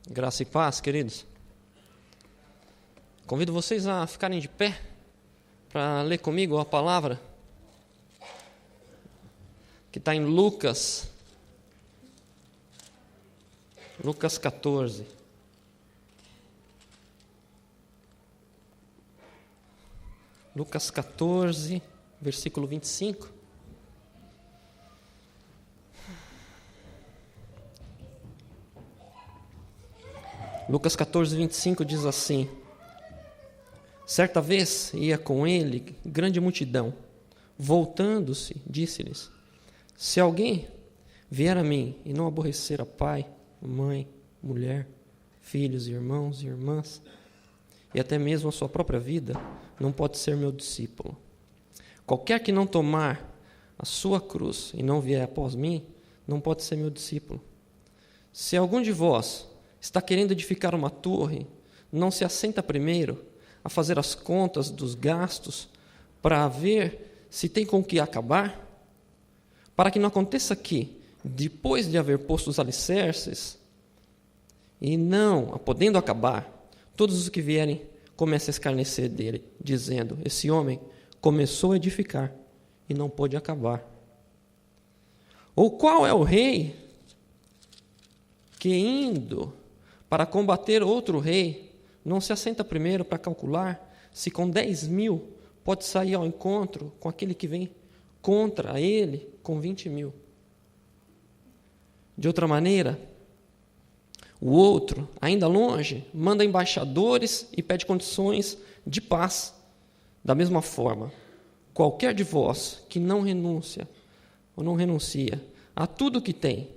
Graça e paz, queridos. Convido vocês a ficarem de pé para ler comigo a palavra que está em Lucas 14. Lucas 14, versículo 25. Lucas 14, 25 diz assim: certa vez ia com ele grande multidão. Voltando-se, disse-lhes: se alguém vier a mim e não aborrecer a pai, mãe, mulher, filhos, irmãos e irmãs, e até mesmo a sua própria vida, não pode ser meu discípulo. Qualquer que não tomar a sua cruz e não vier após mim, não pode ser meu discípulo. Se algum de vós está querendo edificar uma torre, não se assenta primeiro a fazer as contas dos gastos para ver se tem com o que acabar? Para que não aconteça que, depois de haver posto os alicerces, e não podendo acabar, todos os que vierem comecem a escarnecer dele, dizendo: esse homem começou a edificar e não pôde acabar. Ou qual é o rei que, indo para combater outro rei, não se assenta primeiro para calcular se com 10.000 pode sair ao encontro com aquele que vem contra ele com 20.000? De outra maneira, o outro, ainda longe, manda embaixadores e pede condições de paz. Da mesma forma, qualquer de vós que não renuncia ou não renuncia a tudo que tem,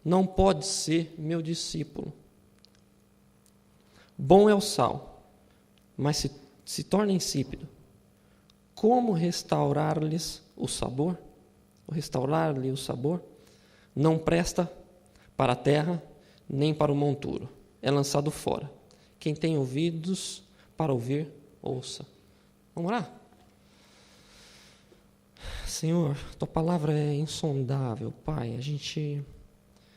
não pode ser meu discípulo. Bom é o sal, mas se torna insípido. Como restaurar-lhes o sabor? Restaurar-lhe o sabor? Não presta para a terra, nem para o monturo. É lançado fora. Quem tem ouvidos para ouvir, ouça. Vamos orar? Senhor, Tua palavra é insondável, Pai. A gente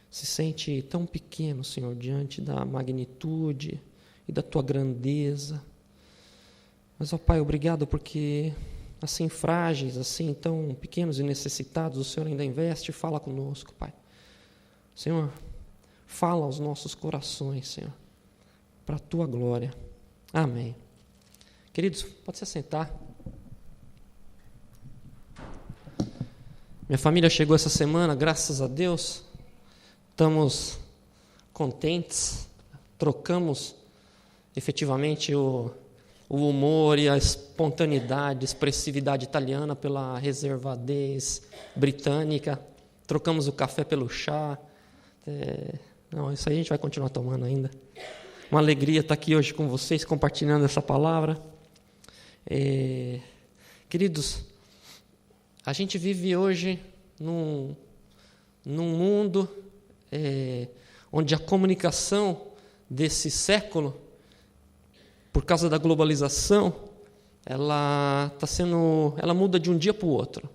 se sente tão pequeno, Senhor, diante da magnitude e da Tua grandeza. Mas, ó Pai, obrigado porque, assim frágeis, assim tão pequenos e necessitados, o Senhor ainda investe e fala conosco, Pai. Senhor, fala aos nossos corações, Senhor, para a Tua glória. Amém. Queridos, pode se assentar. Minha família chegou essa semana, graças a Deus. Estamos contentes, trocamos efetivamente o humor e a espontaneidade, a expressividade italiana pela reservadez britânica, trocamos o café pelo chá. Não, isso aí a gente vai continuar tomando ainda. Uma alegria estar aqui hoje com vocês, compartilhando essa palavra. Queridos, a gente vive hoje num mundo onde a comunicação desse século, por causa da globalização, ela muda de um dia para o outro.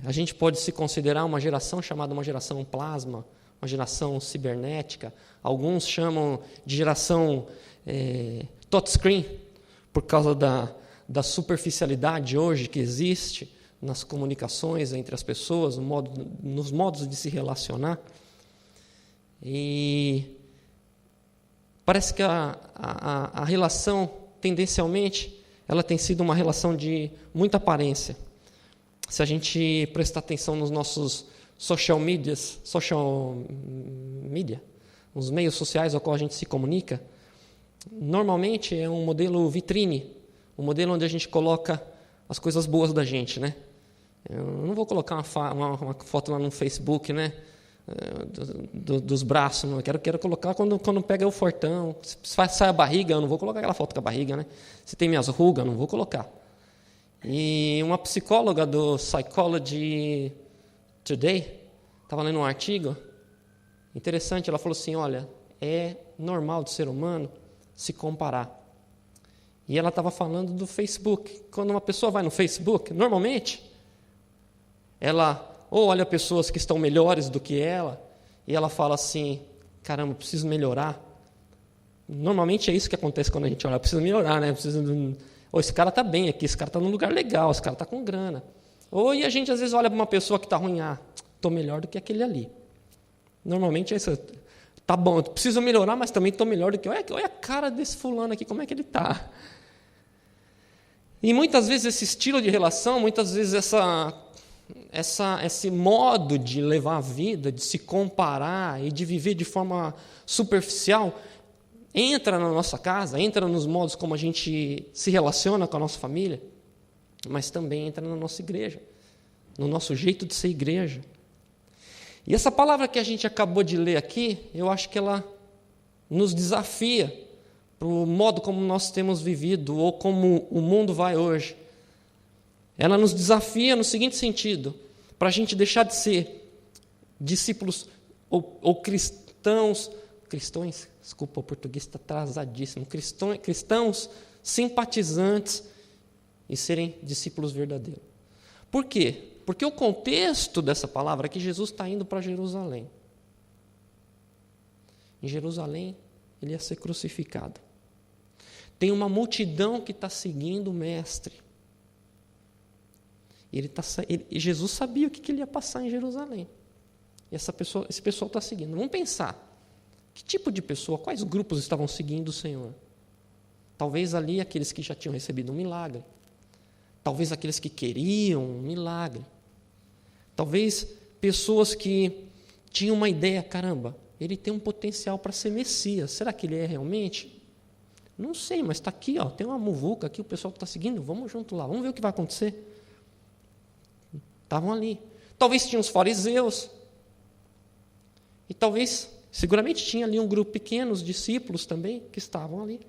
A gente pode se considerar uma geração chamada uma geração plasma, uma geração cibernética. Alguns chamam de geração touchscreen, por causa da superficialidade hoje que existe nas comunicações entre as pessoas, nos modos de se relacionar. E parece que a relação, tendencialmente, ela tem sido uma relação de muita aparência. Se a gente prestar atenção nos nossos social media, nos meios sociais ao qual a gente se comunica, normalmente é um modelo vitrine, um modelo onde a gente coloca as coisas boas da gente, né? Eu não vou colocar uma foto lá no Facebook, né? Dos braços, não. Eu quero colocar quando pega o fortão. Se sai a barriga, eu não vou colocar aquela foto com a barriga, né? Se tem minhas rugas, eu não vou colocar. E uma psicóloga do Psychology Today estava lendo um artigo interessante. Ela falou assim: olha, é normal do ser humano se comparar. E ela estava falando do Facebook. Quando uma pessoa vai no Facebook, normalmente ela ou olha pessoas que estão melhores do que ela, e ela fala assim: caramba, preciso melhorar. Normalmente é isso que acontece quando a gente olha, precisa melhorar, né? Esse cara está bem aqui, esse cara está num lugar legal, esse cara está com grana. Ou e a gente às vezes olha para uma pessoa que está ruim, estou melhor do que aquele ali. Normalmente é isso. Tá bom, eu preciso melhorar, mas também estou melhor do que... Olha a cara desse fulano aqui, como é que ele está. E muitas vezes esse estilo de relação, muitas vezes esse modo de levar a vida, de se comparar e de viver de forma superficial, entra na nossa casa, entra nos modos como a gente se relaciona com a nossa família, mas também entra na nossa igreja, no nosso jeito de ser igreja. E essa palavra que a gente acabou de ler aqui, eu acho que ela nos desafia para o modo como nós temos vivido ou como o mundo vai hoje. Ela nos desafia no seguinte sentido, para a gente deixar de ser discípulos ou cristãos, desculpa, o português está atrasadíssimo, cristãos simpatizantes e serem discípulos verdadeiros. Por quê? Porque o contexto dessa palavra é que Jesus está indo para Jerusalém. Em Jerusalém, ele ia ser crucificado. Tem uma multidão que está seguindo o Mestre. E Jesus sabia o que ele ia passar em Jerusalém. E esse pessoal está seguindo. Vamos pensar. Que tipo de pessoa, quais grupos estavam seguindo o Senhor? Talvez ali aqueles que já tinham recebido um milagre. Talvez aqueles que queriam um milagre. Talvez pessoas que tinham uma ideia, caramba, ele tem um potencial para ser Messias. Será que ele é realmente? Não sei, mas está aqui, tem uma muvuca aqui, o pessoal que está seguindo, vamos junto lá, vamos ver o que vai acontecer. Estavam ali. Talvez tinham os fariseus. E talvez, seguramente tinha ali um grupo pequeno, os discípulos também, que estavam ali.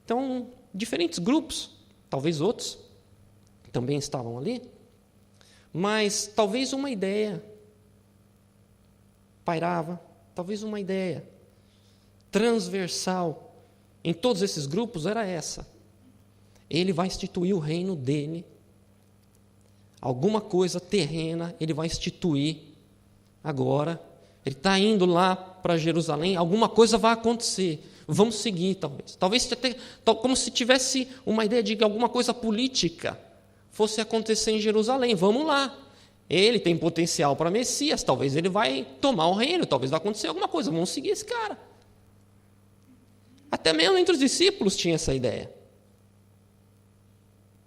Então, diferentes grupos, talvez outros também estavam ali, mas talvez uma ideia pairava, talvez uma ideia transversal em todos esses grupos era essa. Ele vai instituir o reino dele, alguma coisa terrena ele vai instituir agora. Ele está indo lá para Jerusalém, alguma coisa vai acontecer. Vamos seguir, talvez. Talvez até como se tivesse uma ideia de que alguma coisa política fosse acontecer em Jerusalém. Vamos lá. Ele tem potencial para Messias, talvez ele vai tomar o reino, talvez vai acontecer alguma coisa. Vamos seguir esse cara. Até mesmo entre os discípulos tinha essa ideia.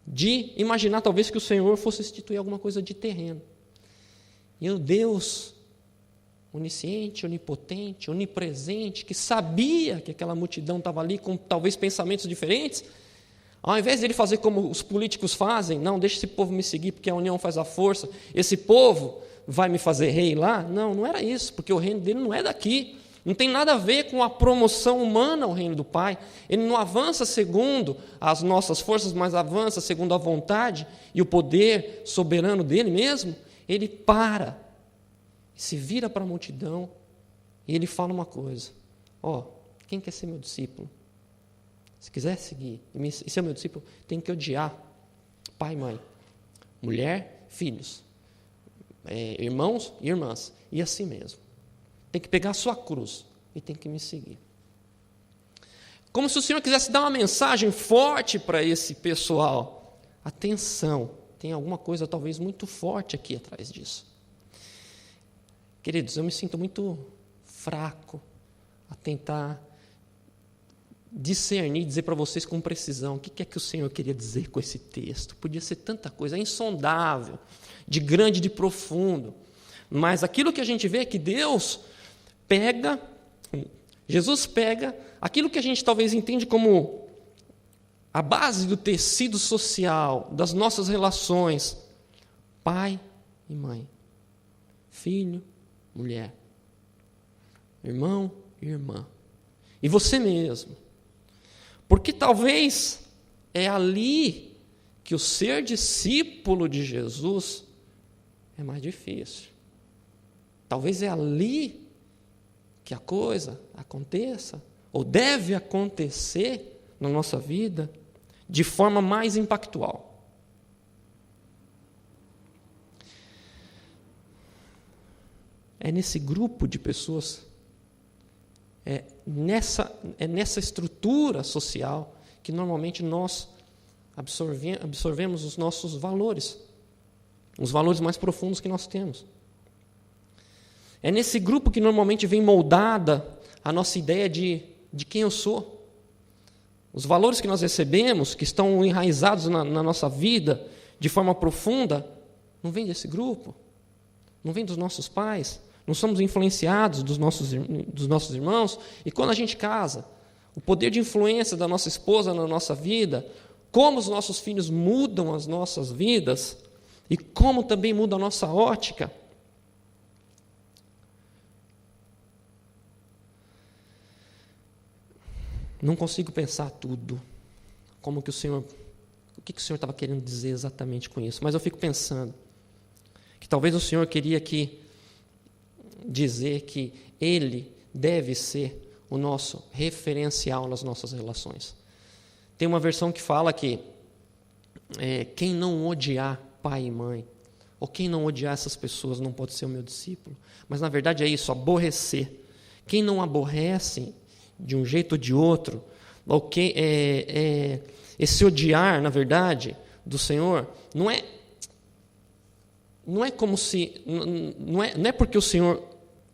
De imaginar talvez que o Senhor fosse instituir alguma coisa de terreno. E o Deus onisciente, onipotente, onipresente, que sabia que aquela multidão estava ali com talvez pensamentos diferentes, ao invés de ele fazer como os políticos fazem, não, deixa esse povo me seguir porque a união faz a força, esse povo vai me fazer rei lá, não era isso, porque o reino dele não é daqui, não tem nada a ver com a promoção humana ao reino do Pai, ele não avança segundo as nossas forças, mas avança segundo a vontade e o poder soberano dele mesmo. Ele para, se vira para a multidão e ele fala uma coisa: quem quer ser meu discípulo? Se quiser seguir e ser meu discípulo, tem que odiar pai e mãe, mulher, filhos, irmãos e irmãs, e assim mesmo. Tem que pegar a sua cruz e tem que me seguir. Como se o Senhor quisesse dar uma mensagem forte para esse pessoal. Atenção, tem alguma coisa talvez muito forte aqui atrás disso. Queridos, eu me sinto muito fraco a tentar discernir, dizer para vocês com precisão o que é que o Senhor queria dizer com esse texto. Podia ser tanta coisa, é insondável, de grande, de profundo. Mas aquilo que a gente vê é que Jesus pega aquilo que a gente talvez entende como a base do tecido social, das nossas relações, pai e mãe, filho, mulher, irmão e irmã, e você mesmo. Porque talvez é ali que o ser discípulo de Jesus é mais difícil. Talvez é ali que a coisa aconteça, ou deve acontecer na nossa vida, de forma mais impactual. É nesse grupo de pessoas é nessa estrutura social que normalmente nós absorvemos os nossos valores, os valores mais profundos que nós temos. É nesse grupo que normalmente vem moldada a nossa ideia de quem eu sou. Os valores que nós recebemos, que estão enraizados na nossa vida de forma profunda, não vem desse grupo, não vem dos nossos pais, não somos influenciados dos nossos irmãos. E quando a gente casa, o poder de influência da nossa esposa na nossa vida, como os nossos filhos mudam as nossas vidas e como também muda a nossa ótica. Não consigo pensar tudo, o que o Senhor estava querendo dizer exatamente com isso, mas eu fico pensando que talvez o Senhor queria dizer que Ele deve ser o nosso referencial nas nossas relações. Tem uma versão que fala que quem não odiar pai e mãe, ou quem não odiar essas pessoas não pode ser o meu discípulo. Mas na verdade é isso, aborrecer. Quem não aborrece de um jeito ou de outro, esse odiar, na verdade, do Senhor, não é como se, não é porque o Senhor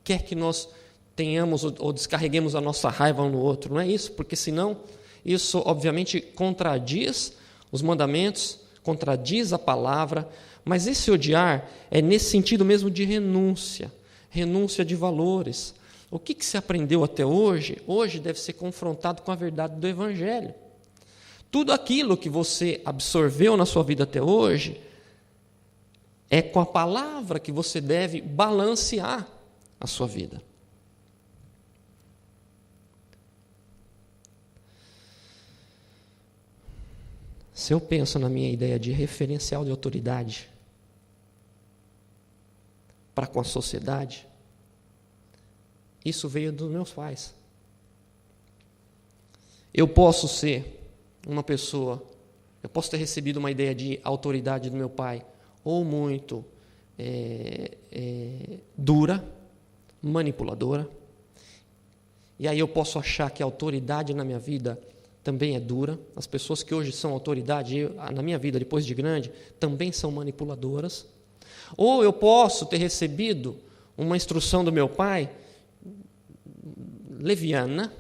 quer que nós tenhamos ou descarreguemos a nossa raiva um no outro, não é isso, porque senão isso obviamente contradiz os mandamentos, contradiz a palavra, mas esse odiar é nesse sentido mesmo de renúncia de valores. O que se aprendeu até hoje deve ser confrontado com a verdade do Evangelho. Tudo aquilo que você absorveu na sua vida até hoje, é com a palavra que você deve balancear a sua vida. Se eu penso na minha ideia de referencial de autoridade para com a sociedade, isso veio dos meus pais. Eu posso ser uma pessoa, eu posso ter recebido uma ideia de autoridade do meu pai, ou muito dura, manipuladora, e aí eu posso achar que a autoridade na minha vida também é dura. As pessoas que hoje são autoridade na minha vida, depois de grande, também são manipuladoras. Ou eu posso ter recebido uma instrução do meu pai leviana,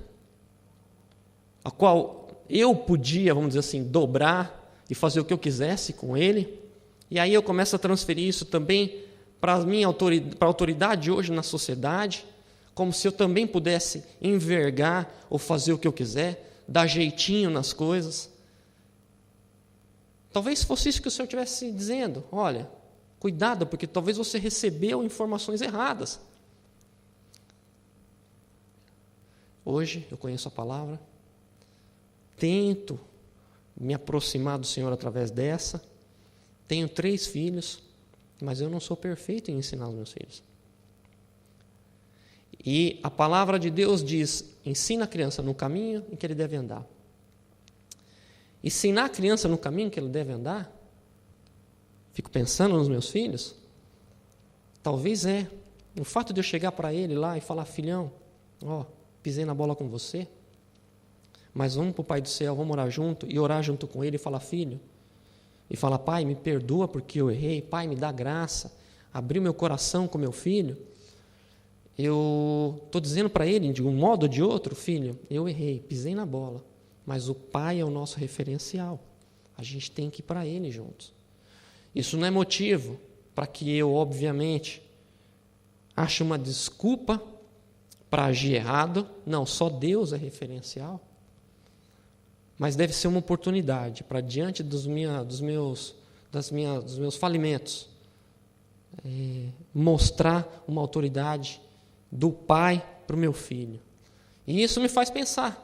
a qual eu podia, vamos dizer assim, dobrar e fazer o que eu quisesse com ele, e aí eu começo a transferir isso também para a autoridade hoje na sociedade, como se eu também pudesse envergar ou fazer o que eu quiser, dar jeitinho nas coisas. Talvez fosse isso que o Senhor estivesse dizendo. Olha, cuidado, porque talvez você recebeu informações erradas. Hoje eu conheço a palavra, tento me aproximar do Senhor através dessa, tenho 3 filhos, mas eu não sou perfeito em ensinar os meus filhos. E a palavra de Deus diz, ensina a criança no caminho em que ele deve andar. Ensinar a criança no caminho que ele deve andar, fico pensando nos meus filhos, talvez o fato de eu chegar para ele lá e falar, filhão, pisei na bola com você, mas vamos para o Pai do Céu, vamos orar junto, e orar junto com ele e falar, filho, e falar, pai, me perdoa porque eu errei, pai, me dá graça, abrir o meu coração com meu filho, eu estou dizendo para ele, de um modo ou de outro, filho, eu errei, pisei na bola, mas o pai é o nosso referencial, a gente tem que ir para ele juntos. Isso não é motivo para que eu, obviamente, ache uma desculpa para agir errado, não, só Deus é referencial, mas deve ser uma oportunidade para, diante dos meus falimentos, mostrar uma autoridade do pai para o meu filho. E isso me faz pensar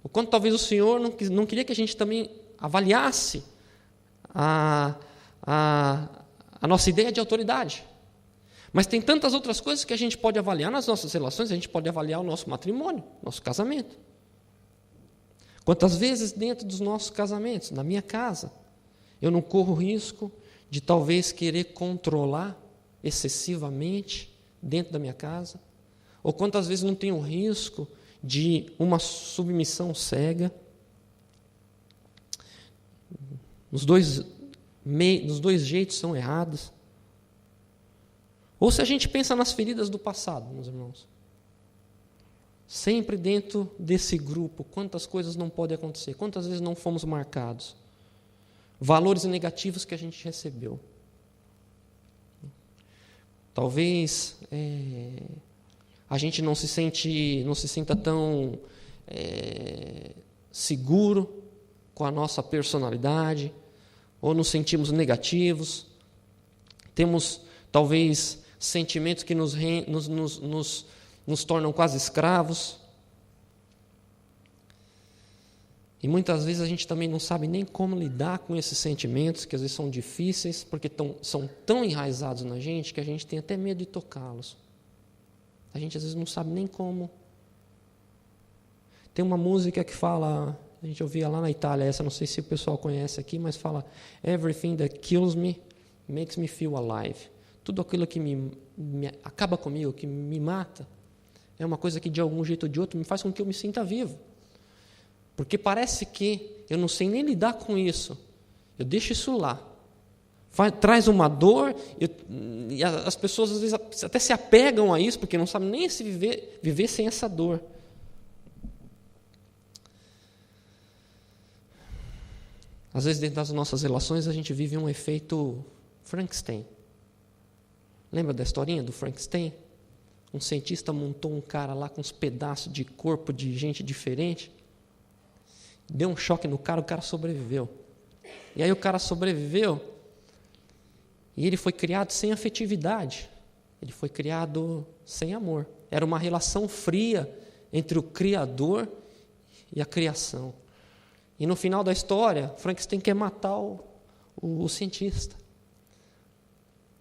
o quanto talvez o Senhor não queria que a gente também avaliasse a nossa ideia de autoridade. Mas tem tantas outras coisas que a gente pode avaliar nas nossas relações, a gente pode avaliar o nosso matrimônio, nosso casamento. Quantas vezes dentro dos nossos casamentos, na minha casa, eu não corro risco de talvez querer controlar excessivamente dentro da minha casa? Ou quantas vezes não tenho risco de uma submissão cega. Os dois jeitos são errados. Ou se a gente pensa nas feridas do passado, meus irmãos. Sempre dentro desse grupo, quantas coisas não podem acontecer, quantas vezes não fomos marcados. Valores negativos que a gente recebeu. Talvez a gente não se sinta tão seguro com a nossa personalidade, ou nos sentimos negativos. Temos talvez sentimentos que nos tornam quase escravos. E muitas vezes a gente também não sabe nem como lidar com esses sentimentos, que às vezes são difíceis, porque são tão enraizados na gente que a gente tem até medo de tocá-los. A gente às vezes não sabe nem como. Tem uma música que fala, a gente ouvia lá na Itália, essa não sei se o pessoal conhece aqui, mas fala: "Everything that kills me makes me feel alive." Tudo aquilo que me acaba comigo, que me mata, é uma coisa que de algum jeito ou de outro me faz com que eu me sinta vivo. Porque parece que eu não sei nem lidar com isso. Eu deixo isso lá. Traz uma dor, e as pessoas às vezes até se apegam a isso, porque não sabem nem se viver sem essa dor. Às vezes, dentro das nossas relações, a gente vive um efeito Frankenstein. Lembra da historinha do Frankenstein? Um cientista montou um cara lá com uns pedaços de corpo de gente diferente. Deu um choque no cara, o cara sobreviveu. E aí o cara sobreviveu e ele foi criado sem afetividade. Ele foi criado sem amor. Era uma relação fria entre o Criador e a criação. E no final da história, Frankenstein quer matar o cientista.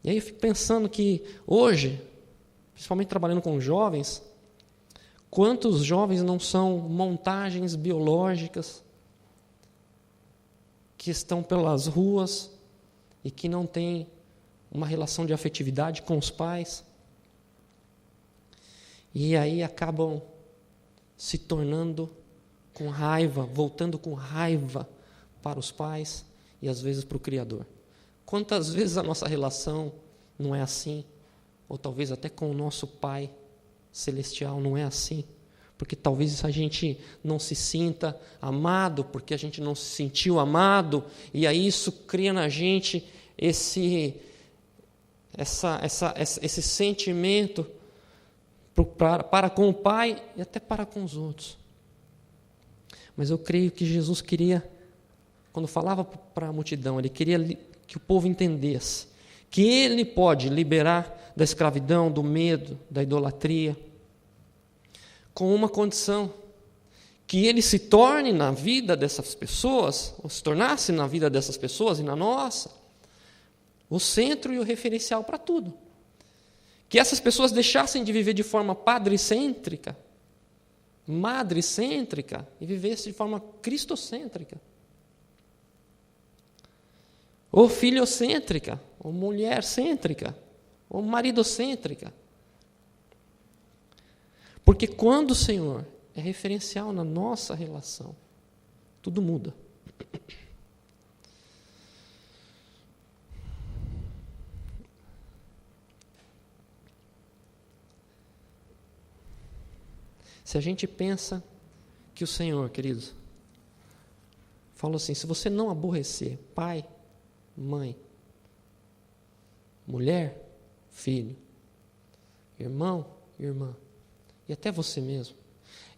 E aí eu fico pensando que hoje, principalmente trabalhando com jovens, quantos jovens não são montagens biológicas que estão pelas ruas e que não têm uma relação de afetividade com os pais e aí acabam se tornando com raiva, voltando com raiva para os pais e às vezes para o Criador. Quantas vezes a nossa relação não é assim? Ou talvez até com o nosso Pai Celestial não é assim? Porque talvez a gente não se sinta amado, porque a gente não se sentiu amado, e aí isso cria na gente esse sentimento para com o Pai e até para com os outros. Mas eu creio que Jesus queria, quando falava para a multidão, ele queria que o povo entendesse que ele pode liberar da escravidão, do medo, da idolatria, com uma condição: que ele se torne na vida dessas pessoas, ou se tornasse na vida dessas pessoas e na nossa, o centro e o referencial para tudo. Que essas pessoas deixassem de viver de forma padricêntrica, madricêntrica, e vivessem de forma cristocêntrica. Ou filhocêntrica, ou mulher-cêntrica, ou maridocêntrica. Porque quando o Senhor é referencial na nossa relação, tudo muda. Se a gente pensa que o Senhor, queridos, falou assim: se você não aborrecer pai, mãe, mulher, filho, irmão, irmã, e até você mesmo.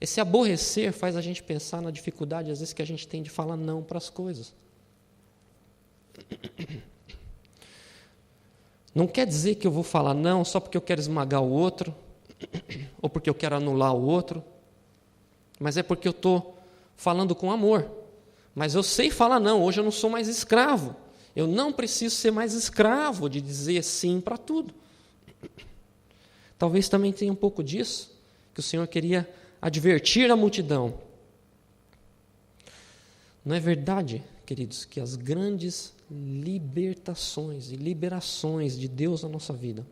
Esse aborrecer faz a gente pensar na dificuldade, às vezes, que a gente tem de falar não para as coisas. Não quer dizer que eu vou falar não só porque eu quero esmagar o outro, ou porque eu quero anular o outro, mas é porque eu estou falando com amor. Mas eu sei falar não, hoje eu não sou mais escravo. Eu não preciso ser mais escravo de dizer sim para tudo. Talvez também tenha um pouco disso, que o Senhor queria advertir a multidão. Não é verdade, queridos, que as grandes libertações e liberações de Deus na nossa vida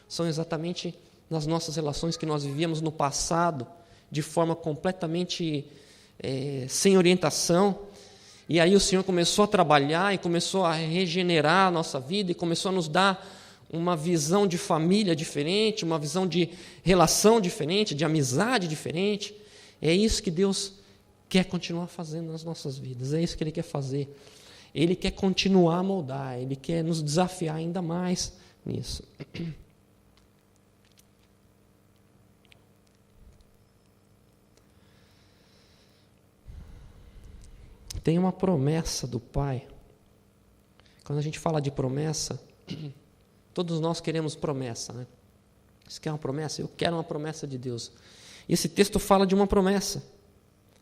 são exatamente nas nossas relações que nós vivíamos no passado, de forma completamente sem orientação. E aí o Senhor começou a trabalhar e começou a regenerar a nossa vida e começou a nos dar uma visão de família diferente, uma visão de relação diferente, de amizade diferente. É isso que Deus quer continuar fazendo nas nossas vidas, é isso que Ele quer fazer. Ele quer continuar a moldar, Ele quer nos desafiar ainda mais nisso. Tem uma promessa do Pai. Quando a gente fala de promessa, todos nós queremos promessa, né? Você quer uma promessa? Eu quero uma promessa de Deus. E esse texto fala de uma promessa.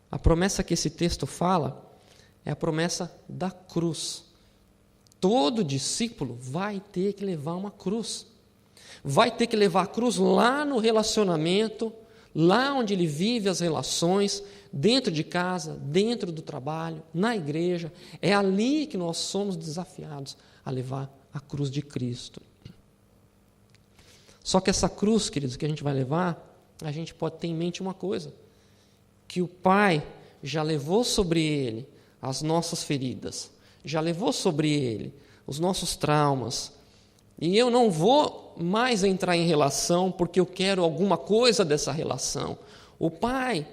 A promessa que esse texto fala é a promessa da cruz. Todo discípulo vai ter que levar uma cruz. Vai ter que levar a cruz lá no relacionamento, lá onde ele vive as relações, dentro de casa, dentro do trabalho, na igreja. É ali que nós somos desafiados a levar a cruz de Cristo. Só que essa cruz, queridos, que a gente vai levar, a gente pode ter em mente uma coisa, que o Pai já levou sobre Ele as nossas feridas, já levou sobre Ele os nossos traumas, e eu não vou mais entrar em relação porque eu quero alguma coisa dessa relação. O Pai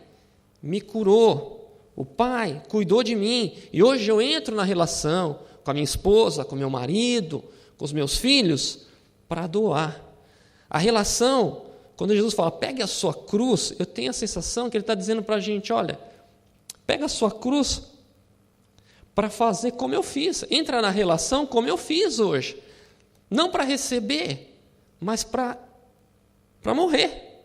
me curou, o Pai cuidou de mim, e hoje eu entro na relação com a minha esposa, com o meu marido, com os meus filhos, para doar. A relação, quando Jesus fala, pegue a sua cruz, eu tenho a sensação que Ele está dizendo para a gente, olha, pega a sua cruz para fazer como eu fiz, entra na relação como eu fiz hoje, não para receber, mas para morrer,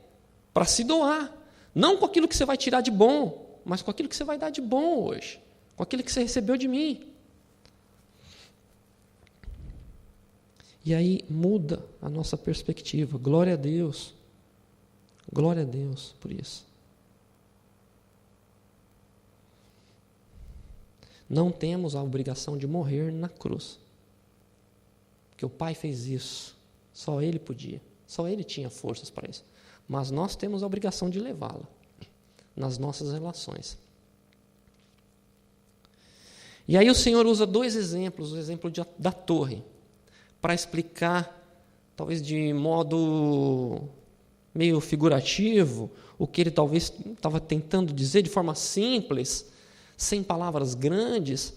para se doar, não com aquilo que você vai tirar de bom, mas com aquilo que você vai dar de bom hoje, com aquilo que você recebeu de mim. E aí muda a nossa perspectiva. Glória a Deus por isso. Não temos a obrigação de morrer na cruz, porque o Pai fez isso, só Ele podia, só Ele tinha forças para isso, mas nós temos a obrigação de levá-la nas nossas relações. E aí o Senhor usa dois exemplos, o exemplo da torre, para explicar, talvez de modo meio figurativo, o que ele talvez estava tentando dizer de forma simples, sem palavras grandes,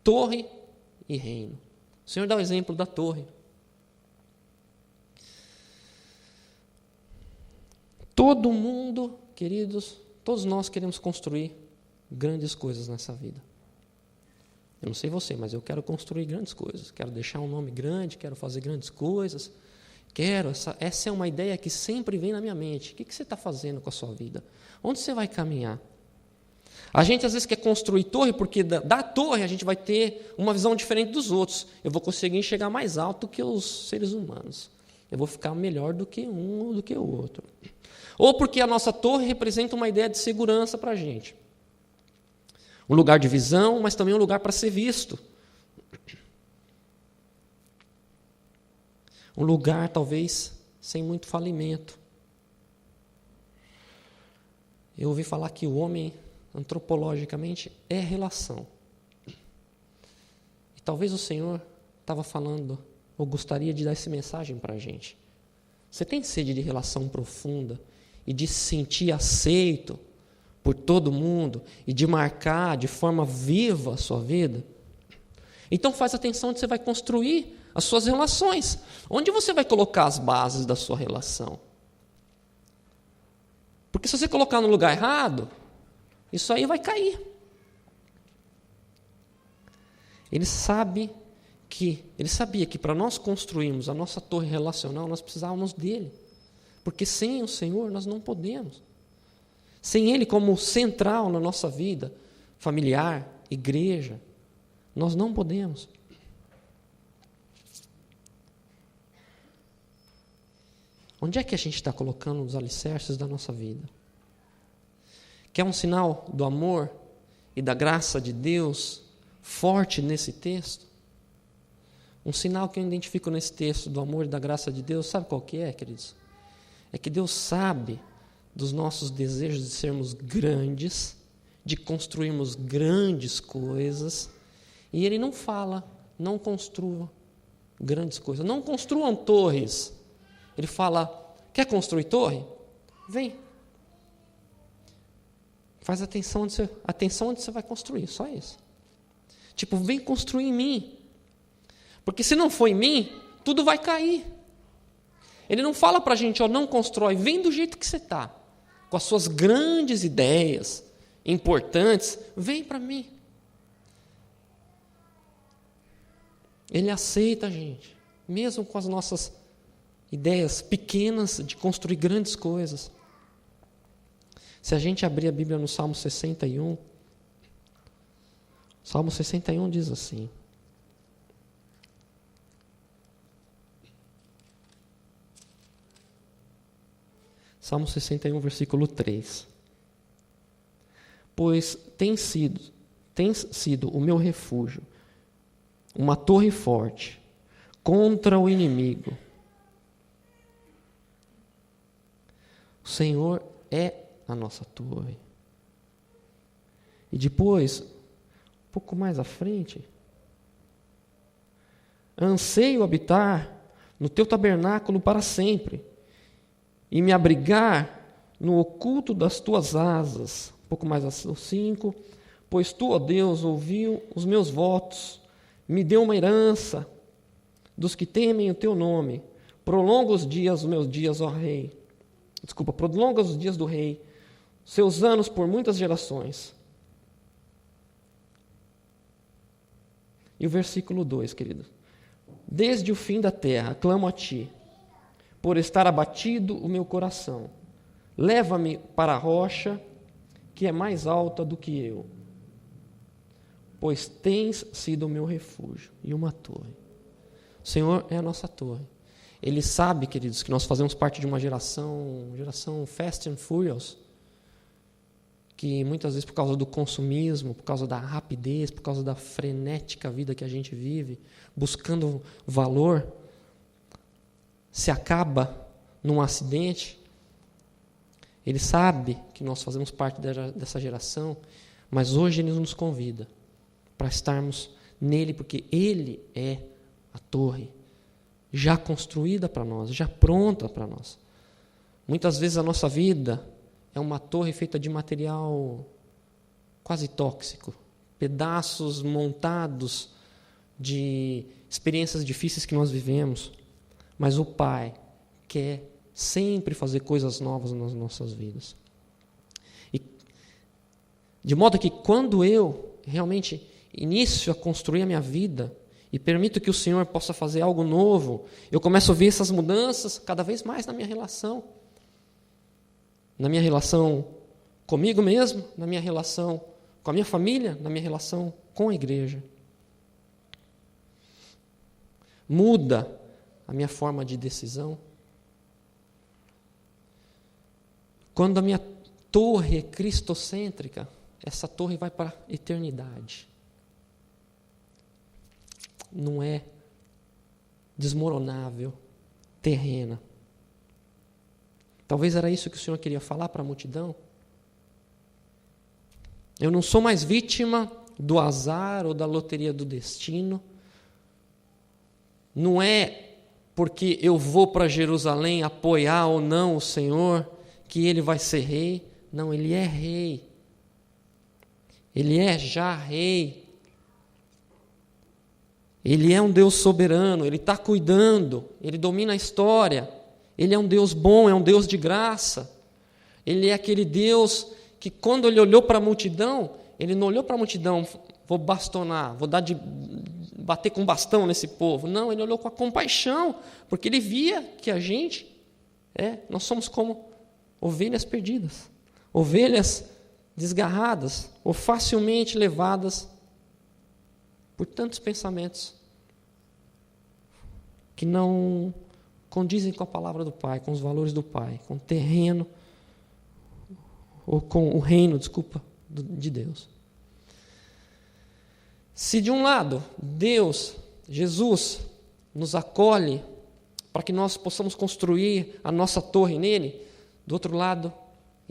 torre e reino. O Senhor dá o exemplo da torre. Todo mundo, queridos, todos nós queremos construir grandes coisas nessa vida. Eu não sei você, mas eu quero construir grandes coisas, quero deixar um nome grande, quero fazer grandes coisas, essa é uma ideia que sempre vem na minha mente. O que você está fazendo com a sua vida? Onde você vai caminhar? A gente às vezes quer construir torre, porque da torre a gente vai ter uma visão diferente dos outros. Eu vou conseguir chegar mais alto que os seres humanos. Eu vou ficar melhor do que um ou do que o outro. Ou porque a nossa torre representa uma ideia de segurança para a gente. Um lugar de visão, mas também um lugar para ser visto. Um lugar, talvez, sem muito falimento. Eu ouvi falar que o homem, antropologicamente, é relação. E talvez o Senhor estava falando, ou gostaria de dar essa mensagem para a gente. Você tem sede de relação profunda e de se sentir aceito por todo mundo e de marcar de forma viva a sua vida? Então faz atenção onde você vai construir as suas relações. Onde você vai colocar as bases da sua relação? Porque se você colocar no lugar errado, isso aí vai cair. Ele sabia que para nós construirmos a nossa torre relacional, nós precisávamos dele. Porque sem o Senhor nós não podemos. Sem Ele como central na nossa vida familiar, igreja, nós não podemos. Onde é que a gente está colocando os alicerces da nossa vida? Quer um sinal do amor e da graça de Deus forte nesse texto? Um sinal que eu identifico nesse texto do amor e da graça de Deus, sabe qual que é, queridos? É que Deus sabe dos nossos desejos de sermos grandes, de construirmos grandes coisas, e Ele não fala, não construa grandes coisas, não construam torres. Ele fala, quer construir torre? Vem. Faz atenção onde você vai construir, só isso. Tipo, vem construir em mim. Porque se não for em mim, tudo vai cair. Ele não fala para a gente, não constrói, vem do jeito que você está. Com as suas grandes ideias, importantes, vem para mim. Ele aceita a gente, mesmo com as nossas ideias pequenas de construir grandes coisas. Se a gente abrir a Bíblia no Salmo 61, Salmo 61 diz assim: Salmo 61, versículo 3. Pois tens sido o meu refúgio, uma torre forte contra o inimigo. O Senhor é a nossa torre. E depois, um pouco mais à frente, anseio habitar no teu tabernáculo para sempre, e me abrigar no oculto das tuas asas. Um pouco mais ao 5, pois tu, ó Deus, ouviu os meus votos, me deu uma herança dos que temem o teu nome. Prolonga os dias, os meus dias, ó Rei. Prolonga os dias do Rei, seus anos por muitas gerações. E o versículo 2, querido. Desde o fim da terra, clamo a ti, por estar abatido o meu coração. Leva-me para a rocha, que é mais alta do que eu, pois tens sido o meu refúgio e uma torre. O Senhor é a nossa torre. Ele sabe, queridos, que nós fazemos parte de uma geração fast and furious, que muitas vezes por causa do consumismo, por causa da rapidez, por causa da frenética vida que a gente vive, buscando valor, se acaba num acidente. Ele sabe que nós fazemos parte dessa geração, mas hoje Ele nos convida para estarmos nele, porque Ele é a torre, já construída para nós, já pronta para nós. Muitas vezes a nossa vida é uma torre feita de material quase tóxico, pedaços montados de experiências difíceis que nós vivemos, mas o Pai quer sempre fazer coisas novas nas nossas vidas. E, de modo que quando eu realmente inicio a construir a minha vida e permito que o Senhor possa fazer algo novo, eu começo a ver essas mudanças cada vez mais na minha relação comigo mesmo, na minha relação com a minha família, na minha relação com a igreja. Muda a minha forma de decisão. Quando a minha torre é cristocêntrica, essa torre vai para a eternidade. Não é desmoronável, terrena. Talvez era isso que o Senhor queria falar para a multidão. Eu não sou mais vítima do azar ou da loteria do destino. Não é porque eu vou para Jerusalém apoiar ou não o Senhor que Ele vai ser rei. Não, Ele é rei. Ele é já rei. Ele é um Deus soberano, Ele está cuidando, Ele domina a história. Ele é um Deus bom, é um Deus de graça. Ele é aquele Deus que quando Ele olhou para a multidão, Ele não olhou para a multidão, vou bastonar, vou bater com bastão nesse povo. Não, Ele olhou com a compaixão, porque Ele via que a gente, nós somos como ovelhas perdidas, ovelhas desgarradas ou facilmente levadas por tantos pensamentos que não condizem com a palavra do Pai, com os valores do Pai, com o terreno, ou com o reino, de Deus. Se de um lado, Deus, Jesus, nos acolhe para que nós possamos construir a nossa torre nele, do outro lado,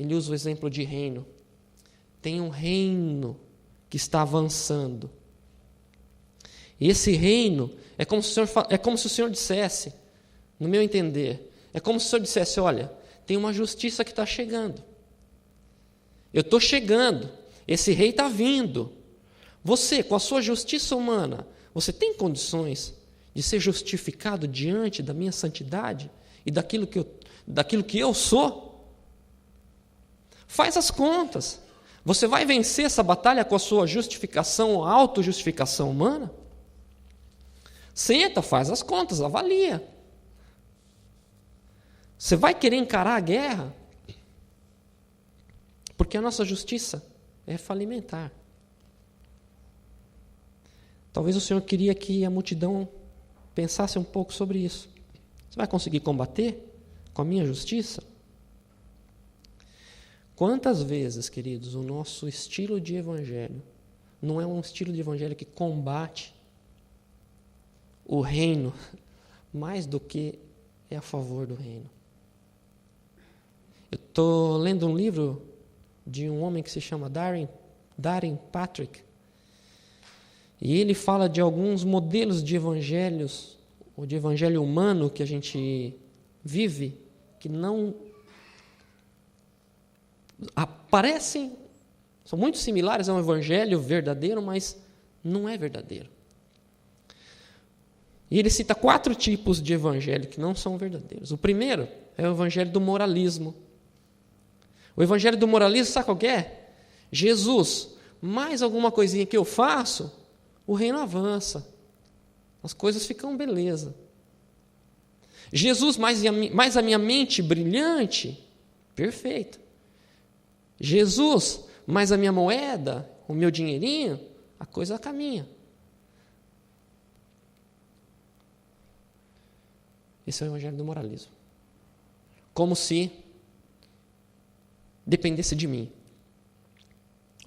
ele usa o exemplo de reino. Tem um reino que está avançando. E esse reino é como se o Senhor dissesse, no meu entender, é como se o Senhor dissesse, olha, tem uma justiça que está chegando. Eu estou chegando, esse rei está vindo. Você, com a sua justiça humana, você tem condições de ser justificado diante da minha santidade e daquilo que eu sou? Faz as contas. Você vai vencer essa batalha com a sua justificação ou autojustificação humana? Senta, faz as contas, avalia. Você vai querer encarar a guerra? Porque a nossa justiça é falimentar. Talvez o Senhor queria que a multidão pensasse um pouco sobre isso. Você vai conseguir combater com a minha justiça? Quantas vezes, queridos, o nosso estilo de evangelho não é um estilo de evangelho que combate o reino mais do que é a favor do reino? Eu estou lendo um livro de um homem que se chama Darren Patrick, e ele fala de alguns modelos de evangelhos, ou de evangelho humano que a gente vive, que não aparecem, são muito similares a um evangelho verdadeiro, mas não é verdadeiro. E ele cita 4 tipos de evangelho que não são verdadeiros. O primeiro é o evangelho do moralismo. O evangelho do moralismo, sabe qual que é? Jesus, mais alguma coisinha que eu faço, o reino avança. As coisas ficam beleza. Jesus, mais a minha mente brilhante, perfeito. Jesus, mais a minha moeda, o meu dinheirinho, a coisa caminha. Esse é o evangelho do moralismo. Como se dependesse de mim.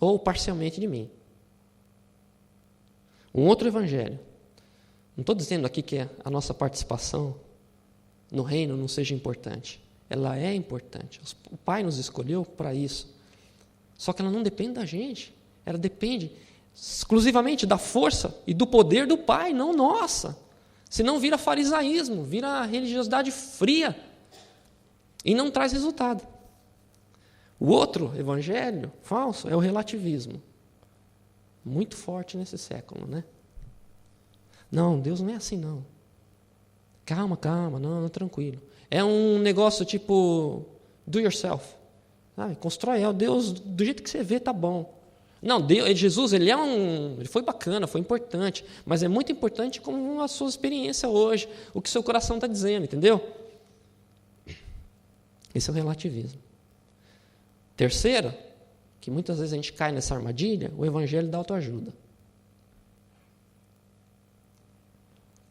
Ou parcialmente de mim. Um outro evangelho. Não estou dizendo aqui que a nossa participação no reino não seja importante. Ela é importante. O Pai nos escolheu para isso. Só que ela não depende da gente. Ela depende exclusivamente da força e do poder do Pai, não nossa. Senão vira farisaísmo, vira religiosidade fria e não traz resultado. O outro evangelho falso é o relativismo. Muito forte nesse século, né? Não, Deus não é assim, não. Calma, não, tranquilo. É um negócio tipo do yourself. Constrói, Deus do jeito que você vê, tá bom. Não, Jesus, ele foi bacana, foi importante, mas é muito importante como a sua experiência hoje, o que seu coração está dizendo, entendeu? Esse é o relativismo. Terceiro, que muitas vezes a gente cai nessa armadilha, o evangelho da autoajuda.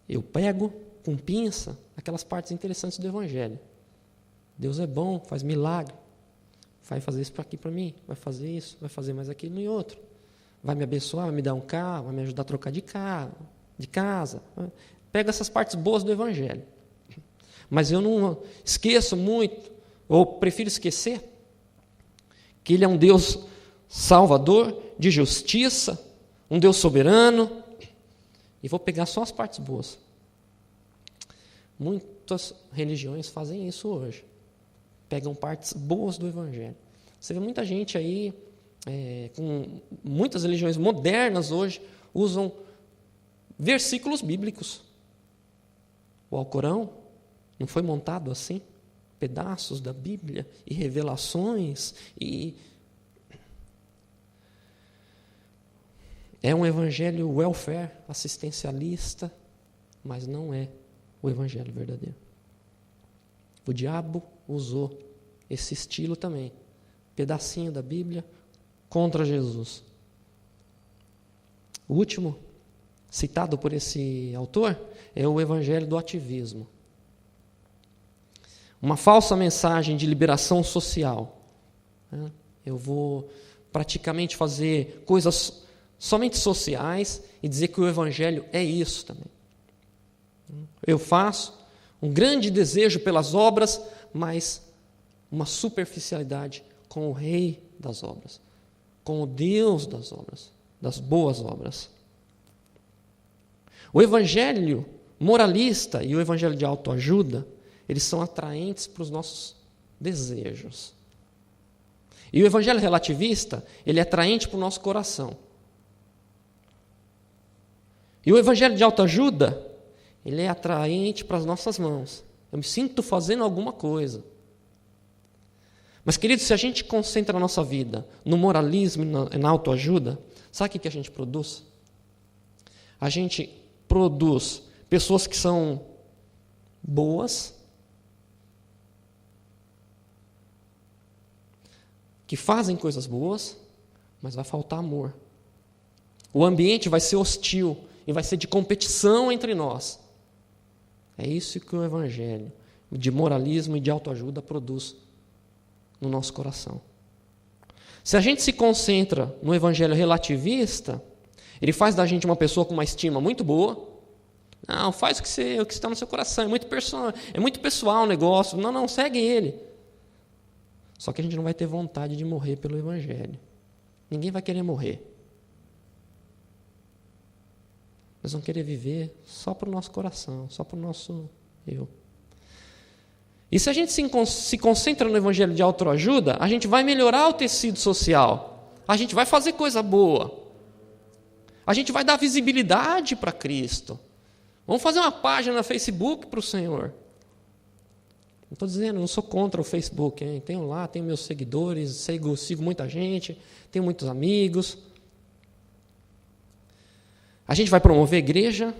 Eu pego com pinça aquelas partes interessantes do evangelho. Deus é bom, faz milagre. Vai fazer isso aqui para mim, vai fazer isso, vai fazer mais aquilo e outro. Vai me abençoar, vai me dar um carro, vai me ajudar a trocar de casa. Pega essas partes boas do evangelho. Mas eu não esqueço muito, ou prefiro esquecer, que Ele é um Deus salvador, de justiça, um Deus soberano, e vou pegar só as partes boas. Muitas religiões fazem isso hoje. Pegam partes boas do evangelho. Você vê muita gente aí, com muitas religiões modernas hoje, usam versículos bíblicos. O Alcorão não foi montado assim? Pedaços da Bíblia e revelações e é um evangelho welfare, assistencialista, mas não é o evangelho verdadeiro. O diabo usou esse estilo também, pedacinho da Bíblia contra Jesus. O último citado por esse autor é o evangelho do ativismo. Uma falsa mensagem de liberação social. Eu vou praticamente fazer coisas somente sociais e dizer que o evangelho é isso também. Eu faço um grande desejo pelas obras, mas uma superficialidade com o Rei das obras, com o Deus das obras, das boas obras. O evangelho moralista e o evangelho de autoajuda, eles são atraentes para os nossos desejos. E o evangelho relativista, ele é atraente para o nosso coração. E o evangelho de autoajuda, ele é atraente para as nossas mãos. Eu me sinto fazendo alguma coisa. Mas, queridos, se a gente concentra a nossa vida no moralismo e na autoajuda, sabe o que a gente produz? A gente produz pessoas que são boas, que fazem coisas boas, mas vai faltar amor. O ambiente vai ser hostil e vai ser de competição entre nós. É isso que o evangelho de moralismo e de autoajuda produz no nosso coração. Se a gente se concentra no evangelho relativista, ele faz da gente uma pessoa com uma estima muito boa. Não, faz o que está no seu coração, é muito pessoal o negócio. Não, segue ele. Só que a gente não vai ter vontade de morrer pelo evangelho. Ninguém vai querer morrer. Nós vamos querer viver só para o nosso coração, só para o nosso eu. E se a gente se concentra no evangelho de autoajuda, a gente vai melhorar o tecido social. A gente vai fazer coisa boa. A gente vai dar visibilidade para Cristo. Vamos fazer uma página no Facebook para o Senhor. Não estou dizendo, não sou contra o Facebook. Hein? Tenho meus seguidores, sigo muita gente, tenho muitos amigos. A gente vai promover a igreja,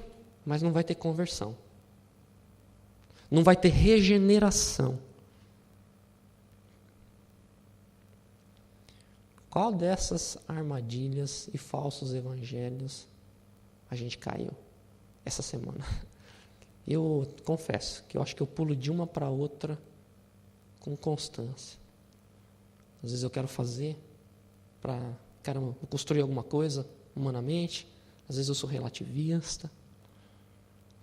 mas não vai ter conversão. Não vai ter regeneração. Qual dessas armadilhas e falsos evangelhos a gente caiu essa semana? Eu confesso que eu acho que eu pulo de uma para outra com constância. Às vezes eu quero fazer quero construir alguma coisa humanamente. Às vezes eu sou relativista.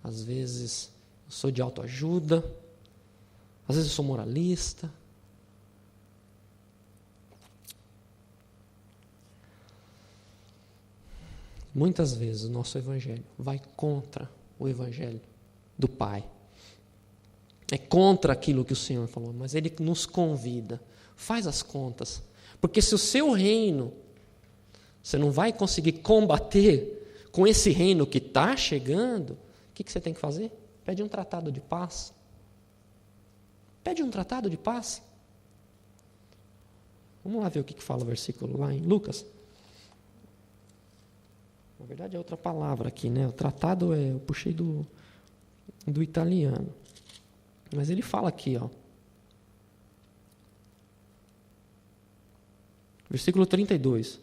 Às vezes eu sou de autoajuda. Às vezes eu sou moralista. Muitas vezes o nosso evangelho vai contra o evangelho do Pai. É contra aquilo que o Senhor falou, mas Ele nos convida. Faz as contas. Porque se o seu reino, você não vai conseguir combater com esse reino que está chegando, o que você tem que fazer? Pede um tratado de paz. Pede um tratado de paz. Vamos lá ver o que fala o versículo lá em Lucas. Na verdade é outra palavra aqui, né? O tratado eu puxei do italiano. Mas ele fala aqui, ó. Versículo 32.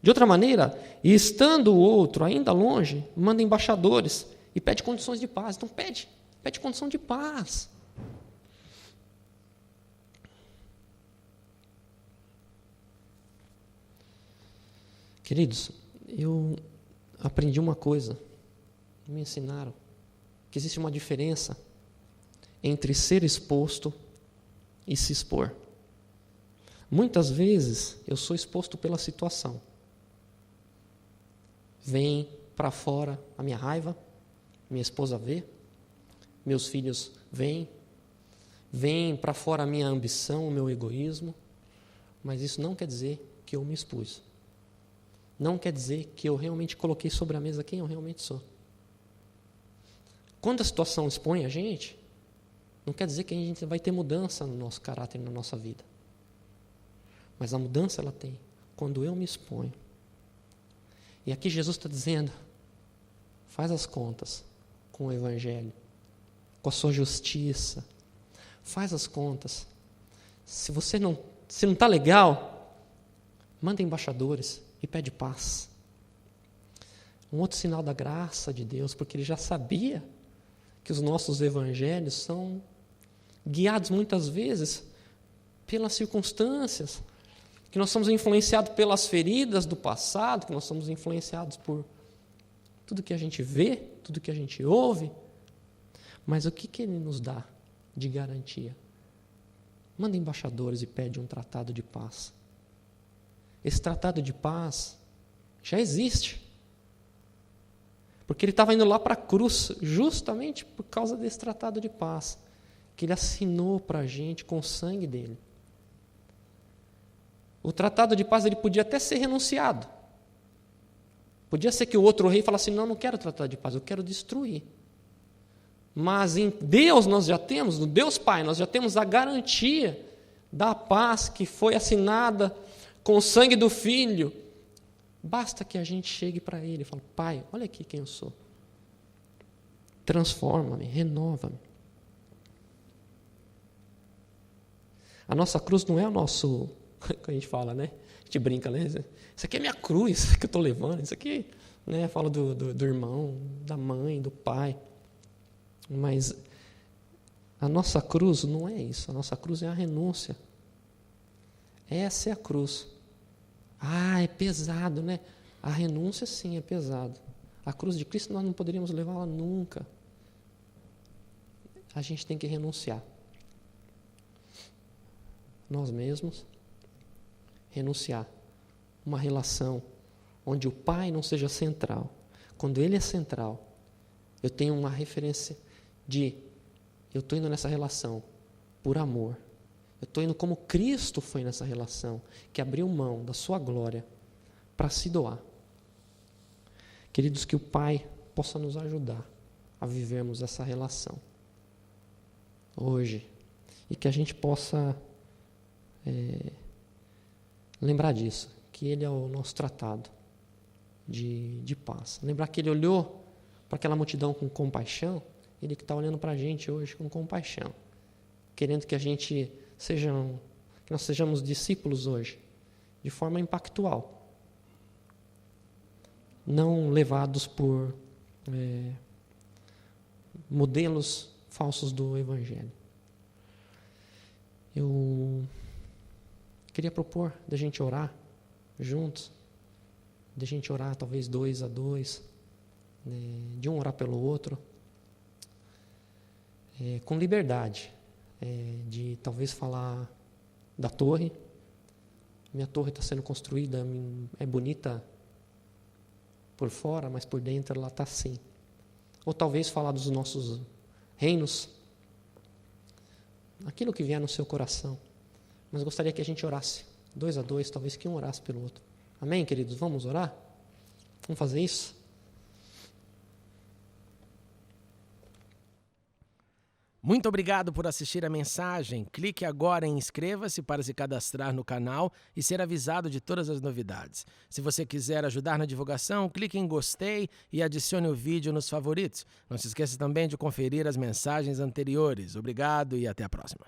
De outra maneira, e estando o outro ainda longe, manda embaixadores e pede condições de paz. Então pede condição de paz. Queridos, eu aprendi uma coisa, me ensinaram, que existe uma diferença entre ser exposto e se expor. Muitas vezes eu sou exposto pela situação. Vem para fora a minha raiva, minha esposa vê, meus filhos vêm, vem para fora a minha ambição, o meu egoísmo, mas isso não quer dizer que eu me expus. Não quer dizer que eu realmente coloquei sobre a mesa quem eu realmente sou. Quando a situação expõe a gente, não quer dizer que a gente vai ter mudança no nosso caráter, na nossa vida. Mas a mudança ela tem quando eu me exponho. E aqui Jesus está dizendo, faz as contas com o Evangelho, com a sua justiça. Faz as contas. Se não está legal, manda embaixadores e pede paz. Um outro sinal da graça de Deus, porque Ele já sabia que os nossos evangelhos são guiados muitas vezes pelas circunstâncias, que nós somos influenciados pelas feridas do passado, que nós somos influenciados por tudo que a gente vê, tudo que a gente ouve. Mas o que Ele nos dá de garantia? manda embaixadores e pede um tratado de paz. Esse tratado de paz já existe. Porque ele estava indo lá para a cruz justamente por causa desse tratado de paz, que ele assinou para a gente com o sangue dele. O tratado de paz ele podia até ser renunciado. Podia ser que o outro rei falasse, não quero tratado de paz, eu quero destruir. Mas em Deus nós já temos, no Deus Pai, nós já temos a garantia da paz que foi assinada com o sangue do Filho. Basta que a gente chegue para Ele e fale, Pai, olha aqui quem eu sou. Transforma-me, renova-me. A nossa cruz não é o nosso, que a gente fala, né? A gente brinca, né? Isso aqui é minha cruz que eu estou levando. Isso aqui, né? Fala do irmão, da mãe, do pai. Mas a nossa cruz não é isso. A nossa cruz é a renúncia. Essa é a cruz. É pesado, né? A renúncia, sim, é pesado. A cruz de Cristo nós não poderíamos levá-la nunca. A gente tem que renunciar. Nós mesmos. Renunciar. Uma relação onde o Pai não seja central. Quando Ele é central, eu tenho uma referência de eu estou indo nessa relação por amor. Eu estou indo como Cristo foi nessa relação, que abriu mão da sua glória para se doar. Queridos, que o Pai possa nos ajudar a vivermos essa relação hoje e que a gente possa lembrar disso, que Ele é o nosso tratado de paz. Lembrar que Ele olhou para aquela multidão com compaixão, Ele que está olhando para a gente hoje com compaixão, querendo que que nós sejamos discípulos hoje, de forma impactual, não levados por modelos falsos do Evangelho. Eu queria propor da gente orar juntos, da gente orar talvez 2 a 2, de um orar pelo outro, com liberdade, de talvez falar da torre. Minha torre está sendo construída, é bonita por fora, mas por dentro ela está assim. Ou talvez falar dos nossos reinos, aquilo que vier no seu coração. Mas gostaria que a gente orasse 2 a 2, talvez que um orasse pelo outro. Amém, queridos? Vamos orar? Vamos fazer isso? Muito obrigado por assistir a mensagem. Clique agora em inscreva-se para se cadastrar no canal e ser avisado de todas as novidades. Se você quiser ajudar na divulgação, clique em gostei e adicione o vídeo nos favoritos. Não se esqueça também de conferir as mensagens anteriores. Obrigado e até a próxima.